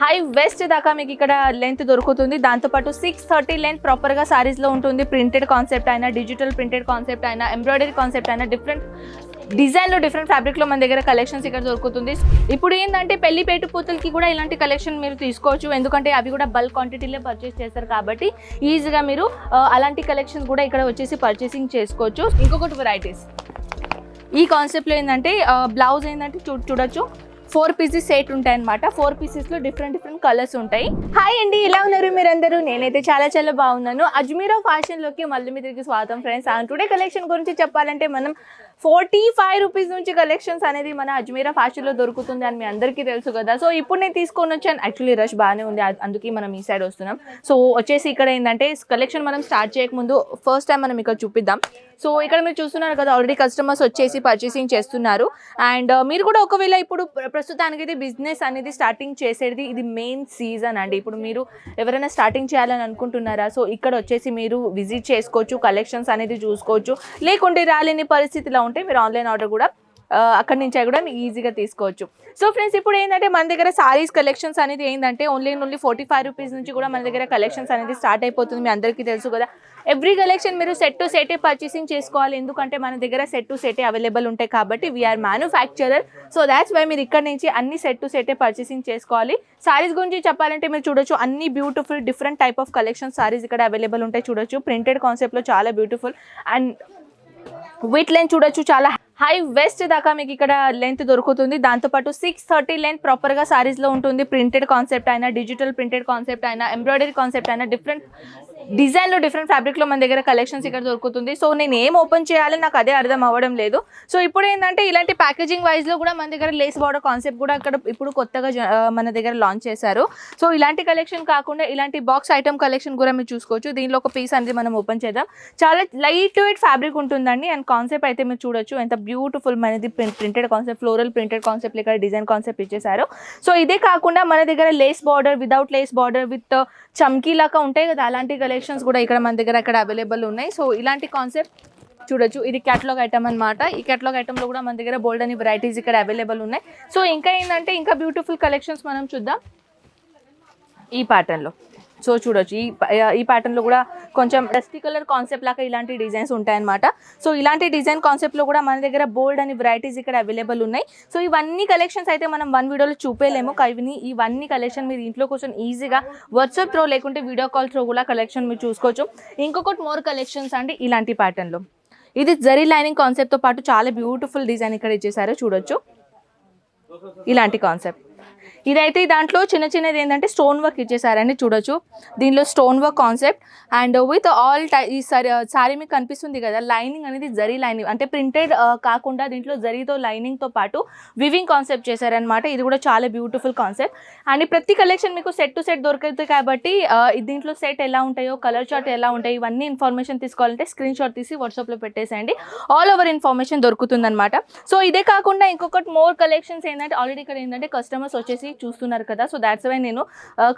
High west దాకా మీకు ఇక్కడ లెంత్ దొరుకుతుంది. దాంతోపాటు 630 లెంత్ ప్రాపర్గా సారీస్లో ఉంటుంది. ప్రింటెడ్ కాన్సెప్ట్ అయినా, డిజిటల్ ప్రింటెడ్ కాన్సెప్ట్ అయినా, ఎంబ్రాయిడరీ కాన్సెప్ట్ అయినా, డిఫరెంట్ డిజైన్లో డిఫరెంట్ ఫ్యాబ్రిక్లో మన దగ్గర కలెక్షన్స్ ఇక్కడ దొరుకుతుంది. ఇప్పుడు ఏంటంటే పెళ్లిపేట పూతలకి కూడా ఇలాంటి కలెక్షన్ మీరు తీసుకోవచ్చు. ఎందుకంటే అవి కూడా బల్క్ క్వాంటిటీలో పర్చేస్ చేస్తారు కాబట్టి ఈజీగా మీరు అలాంటి కలెక్షన్స్ కూడా ఇక్కడ వచ్చేసి పర్చేసింగ్ చేసుకోవచ్చు. ఇంకొకటి వెరైటీస్ ఈ కాన్సెప్ట్లో ఏంటంటే బ్లౌజ్ ఏంటంటే చూడొచ్చు 4 పీసెస్ సెట్ ఉంటాయి అనమాట. 4 పీసెస్లో డిఫరెంట్ కలర్స్ ఉంటాయి. హాయ్ అండి, ఎలా ఉన్నారు మీరందరూ? నేనైతే చాలా బాగున్నాను. అజ్మీరా ఫ్యాషన్లోకి మళ్ళీ మీ తిరిగి స్వాగతం ఫ్రెండ్స్. టుడే కలెక్షన్ గురించి చెప్పాలంటే మనం 45 రూపీస్ నుంచి కలెక్షన్స్ అనేది మన అజ్మీరా ఫ్యాషన్లో దొరుకుతుంది అని మీ అందరికీ తెలుసు కదా. సో ఇప్పుడు నేను తీసుకొని వచ్చాను. యాక్చువల్లీ రష్ బాగానే ఉంది, అందుకే మనం ఈ సైడ్ వస్తున్నాం. సో వచ్చేసి ఇక్కడ ఏంటంటే కలెక్షన్ మనం స్టార్ట్ చేయకముందు ఫస్ట్ టైం మనం ఇక్కడ చూపిద్దాం. సో ఇక్కడ మీరు చూస్తున్నారు కదా, ఆల్రెడీ కస్టమర్స్ వచ్చేసి పర్చేసింగ్ చేస్తున్నారు. అండ్ మీరు కూడా ఒకవేళ ఇప్పుడు ప్రస్తుతానికి అయితే బిజినెస్ అనేది స్టార్టింగ్ చేసేది ఇది మెయిన్ సీజన్ అండి. ఇప్పుడు మీరు ఎవరైనా స్టార్టింగ్ చేయాలని అనుకుంటున్నారా? సో ఇక్కడ వచ్చేసి మీరు విజిట్ చేసుకోవచ్చు, కలెక్షన్స్ అనేది చూసుకోవచ్చు. లేకుంటే రాలేని పరిస్థితిలో ఉంటే మీరు ఆన్లైన్ ఆర్డర్ కూడా అక్కడి నుంచి కూడా మీకు ఈజీగా తీసుకోవచ్చు. సో ఫ్రెండ్స్, ఇప్పుడు ఏంటంటే మన దగ్గర సారీస్ కలెక్షన్స్ అనేది ఏంటంటే ఓన్లీ 45 రూపీస్ నుంచి కూడా మన దగ్గర కలెక్షన్స్ అనేది స్టార్ట్ అయిపోతుంది. మీ అందరికీ తెలుసు కదా. ఎవ్రీ కలెక్షన్ మీరు సెట్ టు సెటే పర్చేసింగ్ చేసుకోవాలి. ఎందుకంటే మన దగ్గర సెట్ టు సెటే అవైలబుల్ ఉంటాయి కాబట్టి we are manufacturer. So that's why మీరు ఇక్కడ నుంచి అన్ని సెట్ టు సెటే పర్చేసింగ్ చేసుకోవాలి. సారీస్ గురించి చెప్పాలంటే మీరు చూడొచ్చు, అన్ని beautiful different type of collection saris ఇక్కడ అవైలబుల్ ఉంటాయి. చూడొచ్చు ప్రింటెడ్ కాన్సెప్ట్లో చాలా బ్యూటిఫుల్ అండ్ విత్ లెంత్ చూడొచ్చు, చాలా హై వెస్ట్ దాకా మీకు ఇక్కడ లెంత్ దొరుకుతుంది. దాంతోపాటు 630 లెంత్ ప్రాపర్గా సారీస్లో ఉంటుంది. ప్రింటెడ్ కాన్సెప్ట్ అయినా, డిజిటల్ ప్రింటెడ్ కాన్సెప్ట్ అయినా, ఎంబ్రాయిడరీ కాన్సెప్ట్ అయినా, డిఫరెంట్ డిజైన్లో డిఫరెంట్ ఫ్యాబ్రిక్లో మన దగ్గర కలెక్షన్స్ ఇక్కడ దొరుకుతుంది. సో నేను ఏం ఓపెన్ చేయాలి నాకు అదే అర్థం అవ్వడం లేదు. సో ఇప్పుడు ఏంటంటే ఇలాంటి ప్యాకేజింగ్ వైజ్లో కూడా మన దగ్గర లేస్ బార్డర్ కాన్సెప్ట్ కూడా అక్కడ ఇప్పుడు కొత్తగా మన దగ్గర లాంచ్ చేశారు. సో ఇలాంటి కలెక్షన్ కాకుండా ఇలాంటి బాక్స్ ఐటమ్ కలెక్షన్ కూడా మీరు చూసుకోవచ్చు. దీనిలో ఒక పీస్ అనేది మనం ఓపెన్ చేద్దాం. చాలా లైట్ వెయిట్ ఫ్యాబ్రిక్ ఉంటుందండి. అండ్ కాన్సెప్ట్ అయితే మీరు చూడొచ్చు ఎంత బ్యూటిఫుల్ మనది printed concept, floral printed concept ఇక్కడ డిజైన్ కాన్సెప్ట్ ఇచ్చేసారు. సో ఇదే కాకుండా మన దగ్గర lace border, without lace border, with చమ్కీ లాగా ఉంటాయి కదా, అలాంటి కలెక్షన్స్ కూడా ఇక్కడ మన దగ్గర అక్కడ అవైలబుల్ ఉన్నాయి. సో ఇలాంటి కాన్సెప్ట్ చూడొచ్చు. ఇది క్యాటలాగ్ ఐటమ్ అనమాట. ఈ క్యాటలాగ్ ఐటమ్లో కూడా మన దగ్గర బోల్డ్ అని వెరైటీస్ ఇక్కడ అవైలబుల్ ఉన్నాయి. సో ఇంకా ఏంటంటే ఇంకా బ్యూటిఫుల్ కలెక్షన్స్ మనం చూద్దాం ఈ ప్యాటర్న్లో. సో చూడొచ్చు ఈ ప్యాటర్న్లో కూడా కొంచెం డస్టీ కలర్ కాన్సెప్ట్ లాగా ఇలాంటి డిజైన్స్ ఉంటాయన్నమాట. సో ఇలాంటి డిజైన్ కాన్సెప్ట్లో కూడా మన దగ్గర బోల్డ్ అని వెరైటీస్ ఇక్కడ అవైలబుల్ ఉన్నాయి. సో ఇవన్నీ కలెక్షన్స్ అయితే మనం వన్ వీడియోలో చూపేయలేము. ఇవన్నీ కలెక్షన్ మీరు ఇంట్లో కోసం ఈజీగా వాట్సాప్ త్రో లేకుంటే వీడియో కాల్ త్రో కూడా కలెక్షన్ మీరు చూసుకోవచ్చు. ఇంకొకటి మోర్ కలెక్షన్స్ అంటే ఇలాంటి ప్యాటర్న్లో ఇది జరీ లైనింగ్ కాన్సెప్ట్తో పాటు చాలా బ్యూటిఫుల్ డిజైన్ ఇక్కడ ఇచ్చేసారు. చూడొచ్చు ఇలాంటి కాన్సెప్ట్. ఇదైతే దాంట్లో చిన్నది ఏంటంటే స్టోన్ వర్క్ ఇచ్చేసారండి. చూడొచ్చు దీనిలో stone work concept and with all ఈ సారీ మీకు కనిపిస్తుంది కదా, లైనింగ్ అనేది జరీ లైనింగ్ అంటే ప్రింటెడ్ కాకుండా దీంట్లో జరీతో లైనింగ్తో పాటు వివింగ్ కాన్సెప్ట్ చేశారనమాట. ఇది కూడా చాలా బ్యూటిఫుల్ కాన్సెప్ట్. అండ్ ప్రతి కలెక్షన్ మీకు సెట్ టు సెట్ దొరుకుతుంది కాబట్టి దీంట్లో సెట్ ఎలా ఉంటాయో, కలర్ చార్ట్ ఎలా ఉంటాయో ఇవన్నీ ఇన్ఫర్మేషన్ తీసుకోవాలంటే స్క్రీన్ షాట్ తీసి వాట్సాప్లో పెట్టేసేయండి. ఆల్ ఓవర్ ఇన్ఫర్మేషన్ దొరుకుతుంది అనమాట. సో ఇదే కాకుండా ఇంకొకటి మోర్ కలెక్షన్స్ ఏంటంటే ఆల్రెడీ ఇక్కడ ఏంటంటే కస్టమర్స్ వచ్చేసి చూస్తున్నారు కదా. సో దాట్స్ వై నేను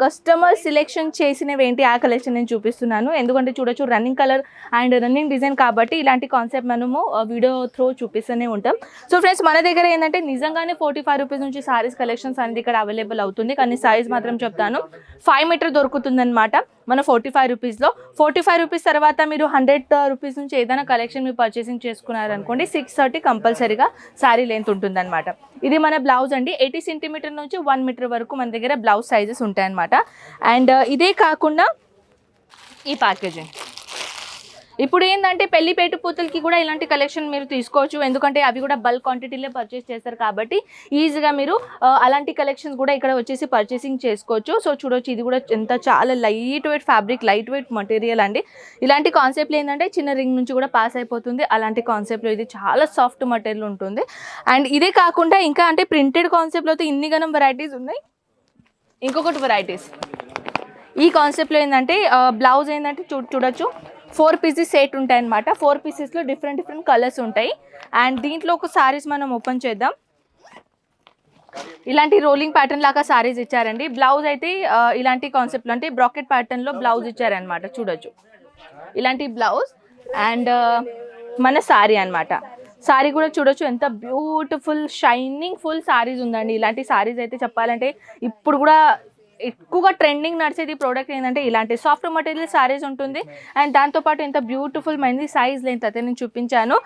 కస్టమర్ సెలెక్షన్ చేసినవి ఏంటి ఆ కలెక్షన్ నేను చూపిస్తున్నాను. ఎందుకంటే చూడొచ్చు running colour and running design కాబట్టి ఇలాంటి కాన్సెప్ట్ మనము వీడియో త్రూ చూపిస్తూనే ఉంటాం. సో ఫ్రెండ్స్, మన దగ్గర ఏంటంటే నిజంగానే 45 రూపీస్ నుంచి సారీస్ కలెక్షన్స్ అనేది ఇక్కడ అవైలబుల్ అవుతుంది. కానీ సైజ్ మాత్రం చెప్తాను 5 మీటర్ దొరుకుతుంది అనమాట మన 45 రూపీస్లో. 45 రూపీస్ తర్వాత మీరు 100 రూపీస్ నుంచి ఏదైనా కలెక్షన్ మీరు పర్చేసింగ్ చేసుకున్నారనుకోండి 630 కంపల్సరీగా శారీ లెంత్ ఉంటుంది అనమాట. ఇది మన బ్లౌజ్ అండి. 80 సెంటీమీటర్ నుంచి 1 మీటర్ వరకు మన దగ్గర బ్లౌజ్ సైజెస్ ఉంటాయన్నమాట. అండ్ ఇదే కాకుండా ఈ ప్యాకేజింగ్ ఇప్పుడు ఏంటంటే పెళ్లిపేట పూతలకి కూడా ఇలాంటి కలెక్షన్ మీరు తీసుకోవచ్చు. ఎందుకంటే అవి కూడా బల్క్ క్వాంటిటీలో పర్చేస్ చేస్తారు కాబట్టి ఈజీగా మీరు అలాంటి కలెక్షన్స్ కూడా ఇక్కడ వచ్చేసి పర్చేసింగ్ చేసుకోవచ్చు. సో చూడొచ్చు ఇది కూడా చాలా light weight fabric, light weight material అండి. ఇలాంటి కాన్సెప్ట్లో ఏంటంటే చిన్న రింగ్ నుంచి కూడా పాస్ అయిపోతుంది. అలాంటి కాన్సెప్ట్లో ఇది చాలా సాఫ్ట్ మటీరియల్ ఉంటుంది. అండ్ ఇదే కాకుండా ఇంకా అంటే ప్రింటెడ్ కాన్సెప్ట్లో అయితే ఇన్ని గనం వెరైటీస్ ఉన్నాయి. ఇంకొకటి వెరైటీస్ ఈ కాన్సెప్ట్లో ఏంటంటే బ్లౌజ్ ఏంటంటే చూడొచ్చు 4 పీసెస్ సెట్ ఉంటాయి అనమాట. 4 పీసెస్లో డిఫరెంట్ కలర్స్ ఉంటాయి. అండ్ దీంట్లో ఒక సారీస్ మనం ఓపెన్ చేద్దాం. ఇలాంటి రోలింగ్ ప్యాటర్న్ లాగా సారీస్ ఇచ్చారండి. బ్లౌజ్ అయితే ఇలాంటి కాన్సెప్ట్లో అంటే బ్రాకెట్ ప్యాటర్న్లో బ్లౌజ్ ఇచ్చారనమాట. చూడొచ్చు ఇలాంటి బ్లౌజ్ అండ్ మన సారీ అనమాట. సారీ కూడా చూడొచ్చు ఎంత బ్యూటిఫుల్ షైనింగ్ ఫుల్ సారీస్ ఉందండి. ఇలాంటి సారీస్ అయితే చెప్పాలంటే ఇప్పుడు కూడా ఎక్కువగా ట్రెండింగ్ నడిచేది ప్రోడక్ట్ ఏంటంటే ఇలాంటి సాఫ్ట్ మెటీరియల్ సారీస్ ఉంటుంది. అండ్ దాంతోపాటు ఎంత బ్యూటిఫుల్ మైంది సైజ్ లెంత్ అయితే నేను చూపించాను.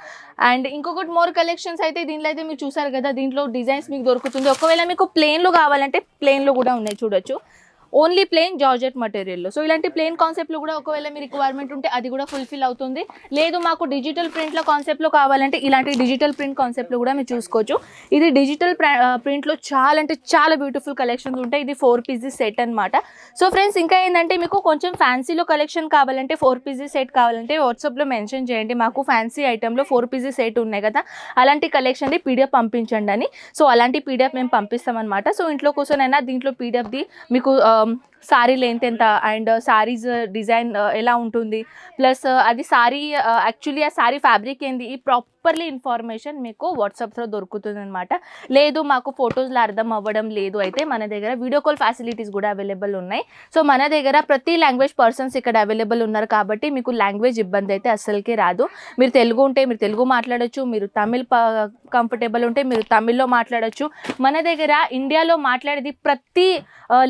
అండ్ ఇంకొకటి మోర్ కలెక్షన్స్ అయితే దీంట్లో అయితే మీరు చూసారు కదా, దీంట్లో డిజైన్స్ మీకు దొరుకుతుంది. ఒకవేళ మీకు ప్లెయిన్లో కావాలంటే ప్లెయిన్లో కూడా ఉన్నాయి చూడొచ్చు, ఓన్లీ ప్లెయిన్ జార్జెట్ మటీరియల్లో. సో ఇలాంటి ప్లెయిన్ కాన్సెప్ట్లో కూడా ఒకవేళ మీ రిక్వైర్మెంట్ ఉంటే అది కూడా ఫుల్ఫిల్ అవుతుంది. లేదు మాకు డిజిటల్ ప్రింట్లో కాన్సెప్ట్లో కావాలంటే ఇలాంటి డిజిటల్ ప్రింట్ కాన్సెప్ట్లో కూడా మీరు చూసుకోవచ్చు. ఇది డిజిటల్ ప్రింట్లో చాలా అంటే చాలా బ్యూటిఫుల్ కలెక్షన్స్ ఉంటాయి. ఇది 4 పీసెస్ సెట్ అనమాట. సో ఫ్రెండ్స్ ఇంకా ఏంటంటే మీకు కొంచెం ఫ్యాన్సీలో కలెక్షన్ కావాలంటే 4 పీసెస్ సెట్ కావాలంటే వాట్సాప్లో మెన్షన్ చేయండి, మాకు ఫ్యాన్సీ ఐటెంలో 4 పీసెస్ సెట్ ఉన్నాయి కదా, అలాంటి కలెక్షన్ని పీడిఎఫ్ పంపించండి అని. సో అలాంటి పీడిఎఫ్ మేము పంపిస్తామన్నమాట. సో ఇంట్లో కూర్చొనైనా దీంట్లో పీడిఎఫ్ది మీకు సారీ లెంత్ ఎంత అండ్ సారీస్ డిజైన్ ఎలా ఉంటుంది, ప్లస్ అది సారీ యాక్చువల్లీ ఆ సారీ ఫ్యాబ్రిక్ ఏంది, ఈ ప్రాపర్లీ ఇన్ఫర్మేషన్ మీకు వాట్సాప్లో దొరుకుతుంది అనమాట. లేదు మాకు ఫొటోస్లో అర్థం అవ్వడం లేదు అయితే మన దగ్గర వీడియో కాల్ ఫెసిలిటీస్ కూడా అవైలబుల్ ఉన్నాయి. సో మన దగ్గర ప్రతి లాంగ్వేజ్ పర్సన్స్ ఇక్కడ అవైలబుల్ ఉన్నారు కాబట్టి మీకు లాంగ్వేజ్ ఇబ్బంది అయితే అస్సలకే రాదు. మీరు తెలుగు ఉంటే మీరు తెలుగు మాట్లాడచ్చు, మీరు తమిళ్ కంఫర్టబుల్ ఉంటే మీరు తమిళ్లో మాట్లాడచ్చు. మన దగ్గర ఇండియాలో మాట్లాడేది ప్రతి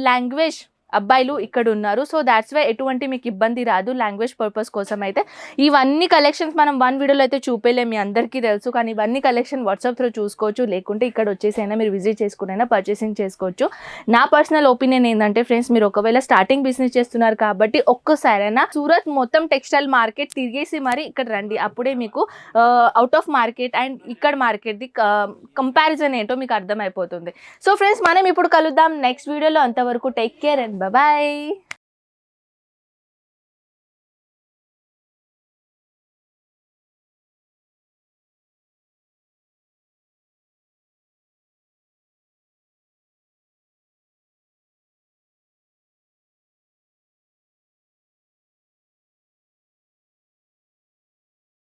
లాంగ్వేజ్ అబ్బాయిలు ఇక్కడ ఉన్నారు. సో దాట్స్ వై ఎటువంటి మీకు ఇబ్బంది రాదు లాంగ్వేజ్ పర్పస్ కోసం అయితే. ఇవన్నీ కలెక్షన్స్ మనం 1 వీడియోలో అయితే చూపేలే, మీ అందరికీ తెలుసు. కానీ ఇవన్నీ కలెక్షన్ వాట్సాప్ త్రూ చూసుకోవచ్చు, లేకుంటే ఇక్కడ వచ్చేసైనా మీరు విజిట్ చేసుకునైనా పర్చేసింగ్ చేసుకోవచ్చు. నా పర్సనల్ ఒపీనియన్ ఏంటంటే ఫ్రెండ్స్, మీరు ఒకవేళ స్టార్టింగ్ బిజినెస్ చేస్తున్నారు కాబట్టి ఒక్కసారైనా సూరత్ మొత్తం టెక్స్టైల్ మార్కెట్ తిరిగేసి మరి ఇక్కడ రండి. అప్పుడే మీకు అవుట్ ఆఫ్ మార్కెట్ అండ్ ఇక్కడ మార్కెట్ది కంపారిజన్ ఏంటో మీకు అర్థమైపోతుంది. సో ఫ్రెండ్స్ మనం ఇప్పుడు కలుద్దాం నెక్స్ట్ వీడియోలో. అంతవరకు టేక్ కేర్ అండ్ bye-bye.